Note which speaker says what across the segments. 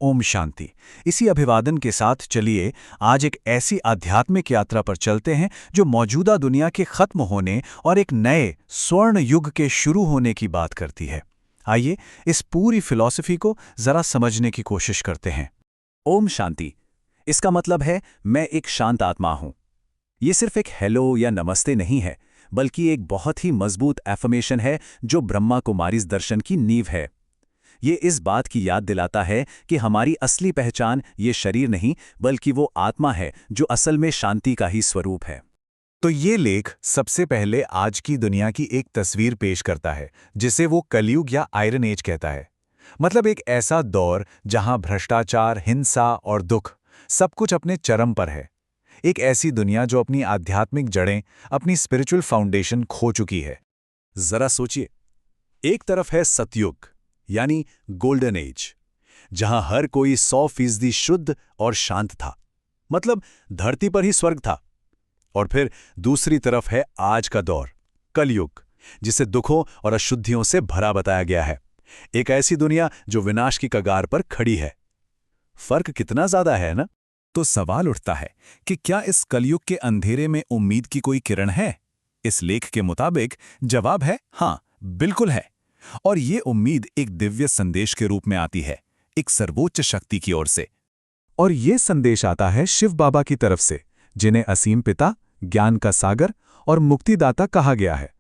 Speaker 1: ओम शांति। इसी अभिवादन के साथ चलिए आज एक ऐसी आध्यात्मिक यात्रा पर चलते हैं जो मौजूदा दुनिया के खत्म होने और एक नए स्वर्ण युग के शुरू होने की बात करती है। आइए इस पूरी फिलॉसफी को जरा समझने की कोशिश करते हैं। ओम शांति, इसका मतलब है मैं एक शांत आत्मा हूं। ये सिर्फ एक हेलो या नमस्ते नहीं है, बल्कि एक बहुत ही मजबूत एफर्मेशन है जो ब्रह्मा कुमारीज दर्शन की नींव है। ये इस बात की याद दिलाता है कि हमारी असली पहचान ये शरीर नहीं, बल्कि वो आत्मा है जो असल में शांति का ही स्वरूप है।
Speaker 2: तो ये लेख सबसे पहले आज की दुनिया की एक तस्वीर पेश करता है, जिसे वो कलयुग या आयरन एज कहता है। मतलब एक ऐसा दौर जहां भ्रष्टाचार, हिंसा और दुख सब कुछ अपने चरम पर है। एक ऐसी दुनिया जो अपनी आध्यात्मिक जड़ें, अपनी स्पिरिचुअल फाउंडेशन खो चुकी है।
Speaker 3: जरा सोचिए, एक तरफ है सतयुग यानी गोल्डन एज, जहां हर कोई 100% शुद्ध और शांत था, मतलब धरती पर ही स्वर्ग था। और फिर दूसरी तरफ है आज का दौर, कलयुग, जिसे दुखों और अशुद्धियों से भरा बताया गया है। एक ऐसी दुनिया जो विनाश की कगार पर खड़ी है। फर्क कितना ज्यादा है ना?
Speaker 2: तो सवाल उठता है कि क्या इस कलयुग के अंधेरे में उम्मीद की कोई किरण है? इस लेख के मुताबिक जवाब है हाँ, बिल्कुल है। और ये उम्मीद एक दिव्य संदेश के रूप में आती है, एक सर्वोच्च शक्ति की ओर से। और ये संदेश आता है शिव बाबा की तरफ से, जिन्हें असीम पिता, ज्ञान का सागर और मुक्तिदाता कहा गया है।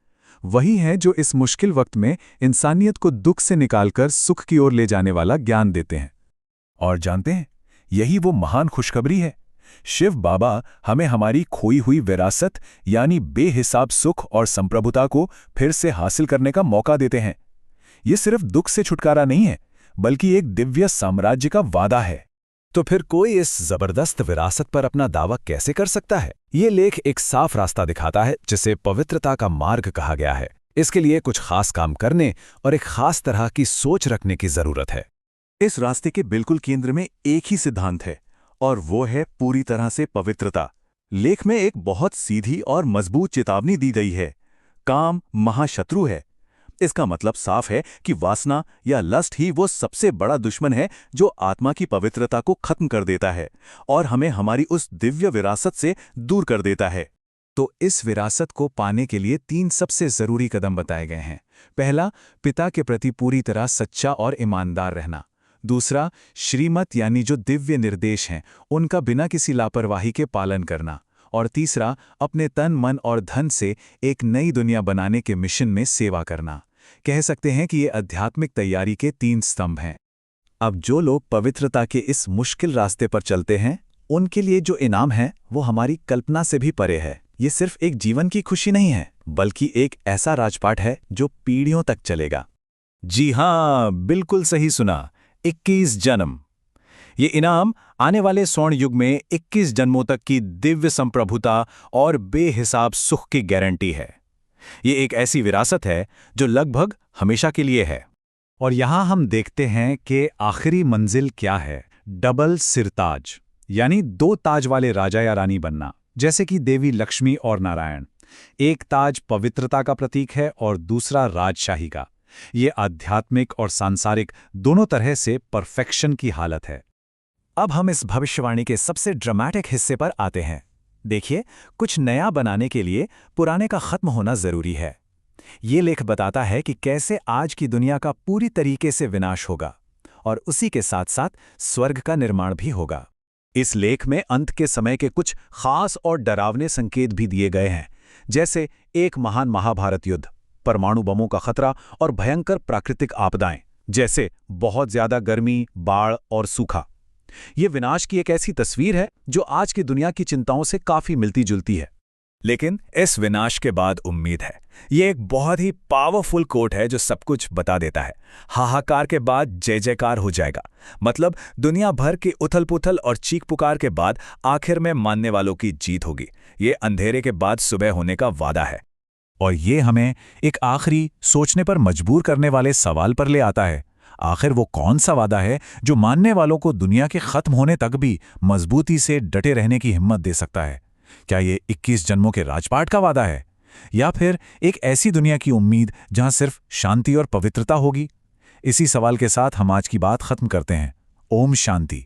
Speaker 2: वही है जो इस मुश्किल वक्त में इंसानियत को दुख से निकालकर सुख की ओर ले जाने वाला ज्ञान देते हैं। और जानते हैं, यही वो महान खुशखबरी है। शिव बाबा हमें हमारी खोई हुई विरासत यानी बेहिसाब सुख और संप्रभुता को फिर से हासिल करने का मौका देते हैं। ये सिर्फ दुख से छुटकारा नहीं है, बल्कि एक दिव्य साम्राज्य का वादा है।
Speaker 3: तो फिर कोई इस जबरदस्त विरासत पर अपना दावा कैसे कर सकता है? ये लेख एक साफ रास्ता दिखाता है, जिसे पवित्रता का मार्ग कहा गया है। इसके लिए कुछ खास काम करने और एक खास तरह की सोच रखने की जरूरत है।
Speaker 1: इस रास्ते के बिल्कुल केंद्र में एक ही सिद्धांत है, और वो है पूरी तरह से पवित्रता। लेख में एक बहुत सीधी और मजबूत चेतावनी दी गई है। काम महाशत्रु है। इसका मतलब साफ है कि वासना या लस्ट ही वो सबसे बड़ा दुश्मन है जो आत्मा की पवित्रता को खत्म कर देता है और हमें हमारी उस दिव्य विरासत से दूर कर देता है।
Speaker 2: तो इस विरासत को पाने के लिए 3 सबसे जरूरी कदम बताए गए हैं। पहला, पिता के प्रति पूरी तरह सच्चा और ईमानदार रहना। दूसरा, श्रीमत यानी जो दिव्य निर्देश हैं उनका बिना किसी लापरवाही के पालन करना। और तीसरा, अपने तन, मन और धन से एक नई दुनिया बनाने के मिशन में सेवा करना। कह सकते हैं कि ये आध्यात्मिक तैयारी के 3 स्तंभ हैं।
Speaker 1: अब जो लोग पवित्रता के इस मुश्किल रास्ते पर चलते हैं, उनके लिए जो इनाम है वो हमारी कल्पना से भी परे है। ये सिर्फ एक जीवन की खुशी नहीं है, बल्कि एक ऐसा राजपाट है जो पीढ़ियों तक चलेगा।
Speaker 3: जी हां, बिल्कुल सही सुना। 21 जन्म। ये इनाम आने वाले स्वर्ण युग में 21 जन्मों तक की दिव्य संप्रभुता और बेहिसाब सुख की गारंटी है। ये एक ऐसी विरासत है जो लगभग हमेशा के लिए है।
Speaker 2: और यहां हम देखते हैं कि आखिरी मंजिल क्या है। डबल सिरताज, यानी 2 ताज वाले राजा या रानी बनना, जैसे कि देवी लक्ष्मी और नारायण। एक ताज पवित्रता का प्रतीक है और दूसरा राजशाही का। ये आध्यात्मिक और सांसारिक दोनों तरह से परफेक्शन की हालत है।
Speaker 1: अब हम इस भविष्यवाणी के सबसे ड्रामेटिक हिस्से पर आते हैं। देखिए, कुछ नया बनाने के लिए पुराने का खत्म होना जरूरी है। ये लेख बताता है कि कैसे आज की दुनिया का पूरी तरीके से विनाश होगा और उसी के साथ साथ स्वर्ग का निर्माण भी होगा। इस लेख में अंत के समय के कुछ खास और डरावने संकेत भी दिए गए हैं, जैसे एक महान महाभारत युद्ध, परमाणु बमों का खतरा और भयंकर प्राकृतिक आपदाएं, जैसे बहुत ज्यादा गर्मी, बाढ़ और सूखा। ये विनाश की एक ऐसी तस्वीर है जो आज की दुनिया की चिंताओं से काफी मिलती जुलती है।
Speaker 3: लेकिन इस विनाश के बाद उम्मीद है। ये एक बहुत ही पावरफुल कोट है जो सब कुछ बता देता है। हाहाकार के बाद जय जयकार हो जाएगा। मतलब दुनिया भर की उथल पुथल और चीख पुकार के बाद आखिर में मानने वालों की जीत होगी। ये अंधेरे के बाद सुबह होने का वादा है।
Speaker 2: और ये हमें एक आखिरी सोचने पर मजबूर करने वाले सवाल पर ले आता है। आखिर वो कौन सा वादा है जो मानने वालों को दुनिया के खत्म होने तक भी मजबूती से डटे रहने की हिम्मत दे सकता है? क्या ये 21 जन्मों के राजपाट का वादा है, या फिर एक ऐसी दुनिया की उम्मीद जहां सिर्फ शांति और पवित्रता होगी? इसी सवाल के साथ हम आज की बात खत्म करते हैं। ओम शांति।